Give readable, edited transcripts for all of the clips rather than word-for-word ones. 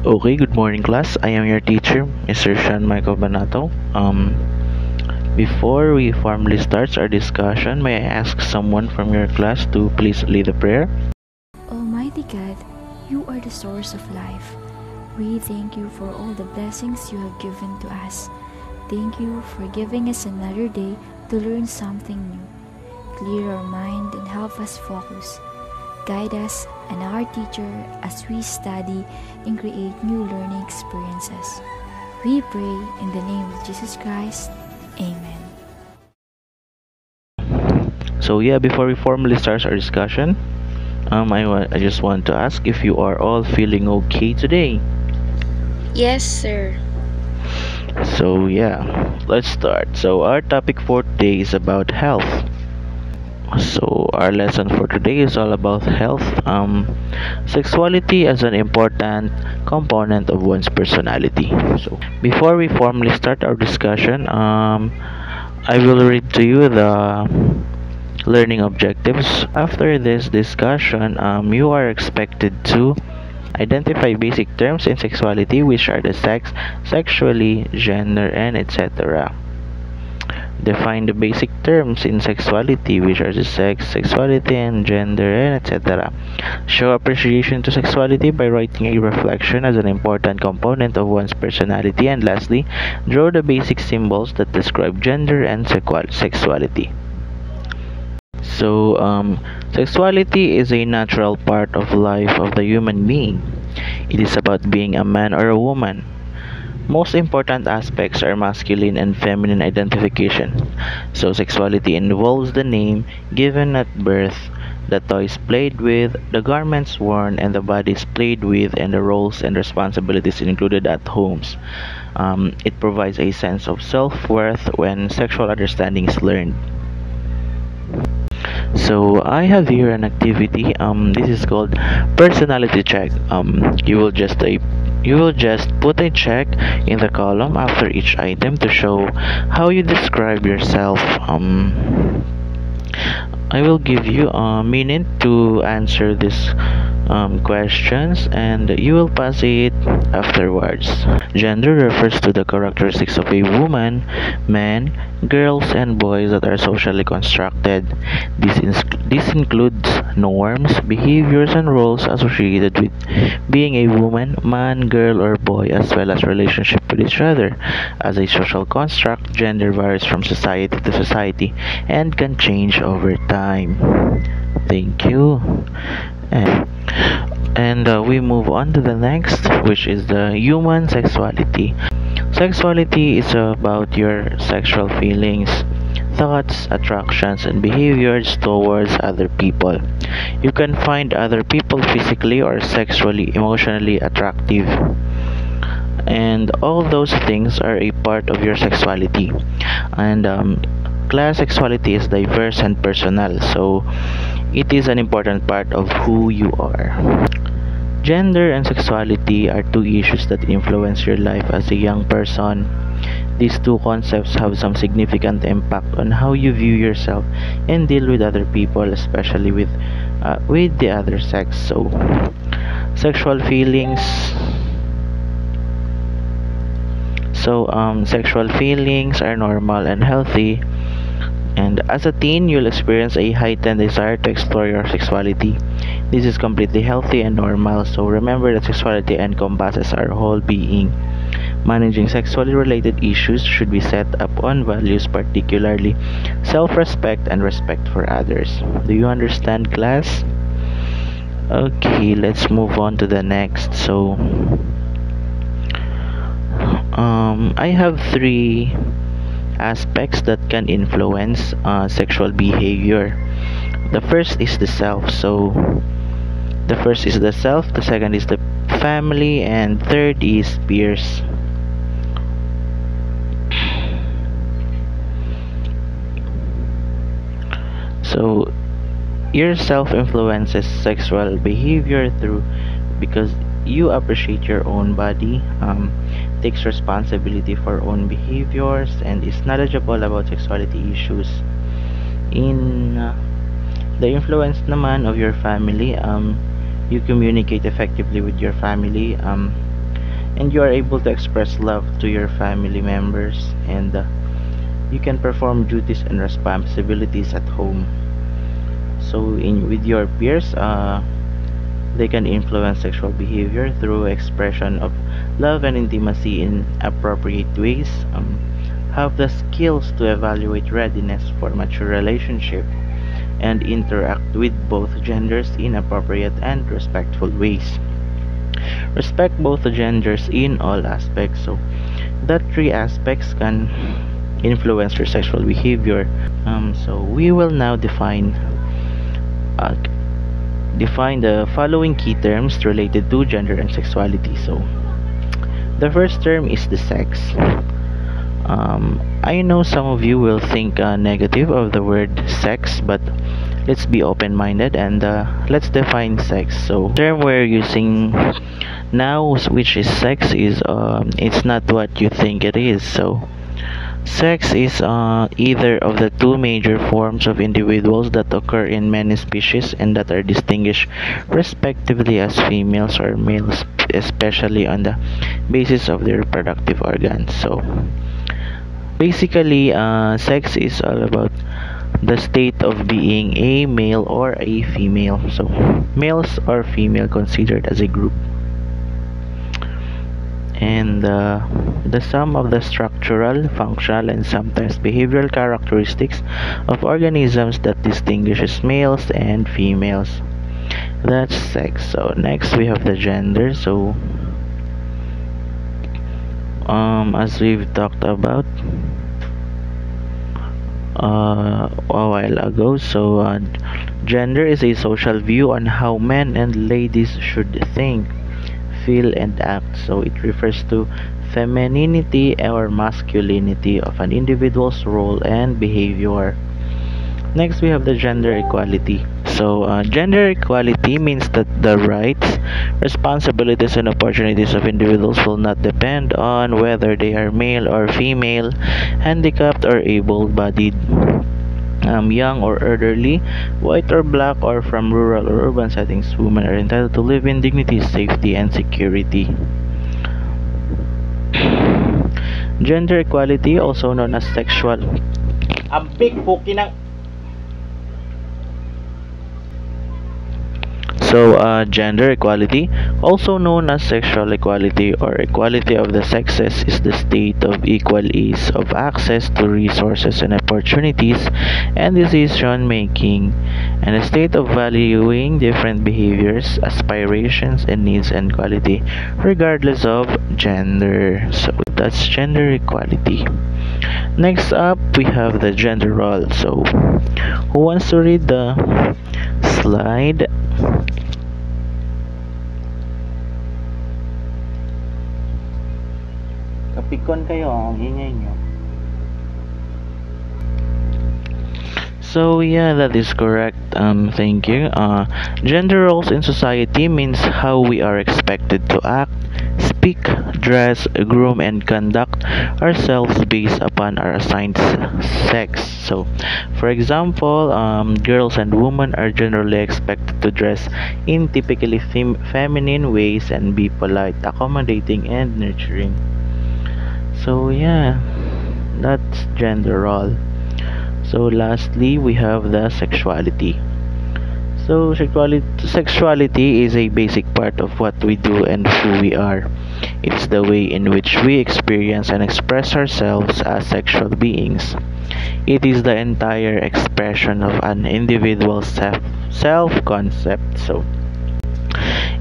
Okay, good morning class. I am your teacher, Mr. Sean Michael Banato. Before we formally start our discussion, may I ask someone from your class to please lead a prayer? Almighty God, you are the source of life. We thank you for all the blessings you have given to us. Thank you for giving us another day to learn something new. Clear our mind and help us focus. Guide us and our teacher as we study and create new learning experiences. We pray in the name of Jesus Christ. Amen. So yeah, before we formally start our discussion, I just want to ask if you are all feeling okay today. Yes, sir. So yeah, let's start. So our topic for today is about health. So our lesson for today is all about health. Sexuality as an important component of one's personality. So before we formally start our discussion, I will read to you the learning objectives. After this discussion, you are expected to identify basic terms in sexuality, which are the sex, sexually, gender, and etc. Define the basic terms in sexuality, which are the sex, sexuality, and gender, and etc. Show appreciation to sexuality by writing a reflection as an important component of one's personality. And lastly, draw the basic symbols that describe gender and sexuality. So, sexuality is a natural part of life of the human being. It is about being a man or a woman. Most important aspects are masculine and feminine identification. So, sexuality involves the name given at birth, the toys played with, the garments worn, and the bodies played with, and the roles and responsibilities included at homes. It provides a sense of self worth when sexual understanding is learned. So I have here an activity. This is called personality check. You will just put a check in the column after each item to show how you describe yourself. I will give you a minute to answer these questions, and you will pass it afterwards. Gender refers to the characteristics of a woman, man, girls, and boys that are socially constructed. This includes norms, behaviors, and roles associated with being a woman, man, girl, or boy, as well as relationship with each other. As a social construct, gender varies from society to society and can change over time. Thank you. And we move on to the next, which is the human sexuality. Sexuality is about your sexual feelings, thoughts, attractions, and behaviors towards other people. You can find other people physically or sexually, emotionally attractive. And all those things are a part of your sexuality. And class sexuality is diverse and personal, so it is an important part of who you are. Gender and sexuality are two issues that influence your life as a young person. These two concepts have some significant impact on how you view yourself and deal with other people, especially with the other sex. So, sexual feelings. Sexual feelings are normal and healthy. And as a teen, you'll experience a heightened desire to explore your sexuality. This is completely healthy and normal, so remember that sexuality encompasses our whole being. Managing sexually related issues should be set up on values, particularly self-respect and respect for others. Do you understand, class? Okay, let's move on to the next. So, I have three aspects that can influence sexual behavior. The first is the self. So, the first is the self, the second is the family, and third is peers. So, your self influences sexual behavior through because you appreciate your own body, takes responsibility for own behaviors, and is knowledgeable about sexuality issues. In the influence naman of your family, you communicate effectively with your family. and you are able to express love to your family members, and you can perform duties and responsibilities at home. So in with your peers, they can influence sexual behavior through expression of love and intimacy in appropriate ways. Have the skills to evaluate readiness for mature relationship and interact with both genders in appropriate and respectful ways. Respect both genders in all aspects. So that three aspects can influence your sexual behavior. So we will now uh, define the following key terms related to gender and sexuality. So the first term is the sex. I know some of you will think negative of the word sex, but let's be open-minded and let's define sex. So the term we're using now, which is sex, is it's not what you think it is. So sex is either of the two major forms of individuals that occur in many species and that are distinguished respectively as females or males, especially on the basis of their reproductive organs. So basically, sex is all about the state of being a male or a female. So males or female considered as a group, and the sum of the structural, functional, and sometimes behavioral characteristics of organisms that distinguishes males and females. That's sex. So next we have the gender. So as we've talked about a while ago, so gender is a social view on how men and ladies should think, feel, and act. So it refers to femininity or masculinity of an individual's role and behavior. Next, we have the gender equality. So, gender equality means that the rights, responsibilities, and opportunities of individuals will not depend on whether they are male or female, handicapped or able-bodied, young or elderly, white or black, or from rural or urban settings. Women are entitled to live in dignity, safety, and security. Gender equality, also known as sexual. Ang big ng. So, gender equality, also known as sexual equality or equality of the sexes, is the state of equal ease of access to resources and opportunities and decision making, and a state of valuing different behaviors, aspirations, and needs and quality, regardless of gender. So, that's gender equality. Next up, we have the gender role. So, who wants to read the slide? Kapikon kayo, ang ingay nyo. So yeah, that is correct. Thank you. Gender roles in society means how we are expected to act, speak, dress, groom, and conduct ourselves based upon our assigned sex. So, for example, girls and women are generally expected to dress in typically feminine ways and be polite, accommodating, and nurturing. So yeah, that's gender role. So lastly, we have the sexuality. So sexuality is a basic part of what we do and who we are. It's the way in which we experience and express ourselves as sexual beings. It is the entire expression of an individual's self-concept. So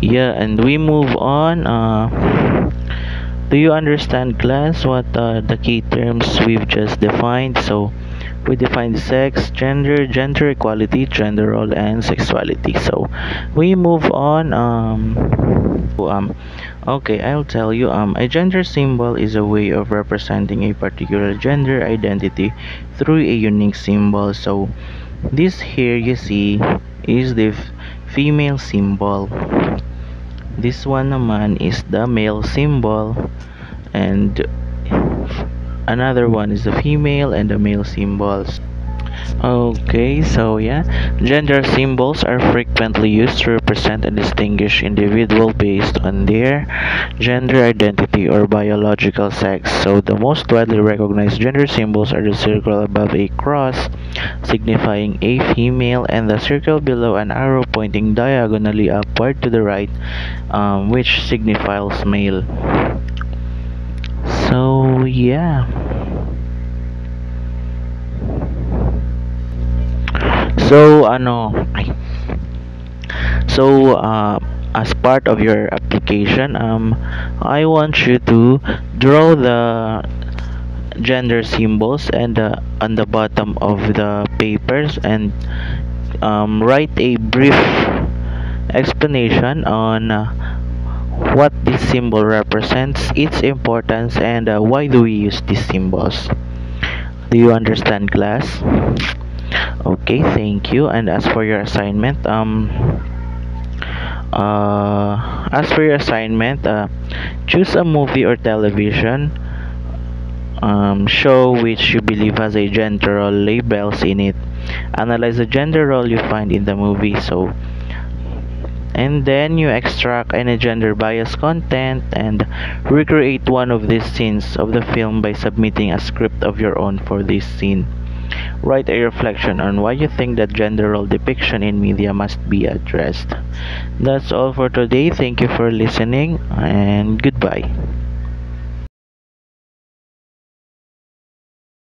yeah, and we move on. Do you understand, class, what the key terms we've just defined? So we defined sex, gender equality, gender role, and sexuality. So we move on. Okay, I'll tell you. A gender symbol is a way of representing a particular gender identity through a unique symbol. So this here you see is the female symbol. This one naman is the male symbol, and another one is the female and the male symbols. Okay, so yeah, gender symbols are frequently used to represent and distinguish individual based on their gender identity or biological sex. So the most widely recognized gender symbols are the circle above a cross signifying a female and the circle below an arrow pointing diagonally upward to the right, which signifies male. So yeah. So ay, So, as part of your application, I want you to draw the gender symbols and on the bottom of the papers and write a brief explanation on what this symbol represents, its importance, and why do we use these symbols. Do you understand, class? Okay, thank you. And as for your assignment, choose a movie or television show which you believe has a gender role labels in it. Analyze the gender role you find in the movie. So, and then you extract any gender bias content and recreate one of these scenes of the film by submitting a script of your own for this scene. Write a reflection on why you think that gender role depiction in media must be addressed. That's all for today. Thank you for listening and goodbye.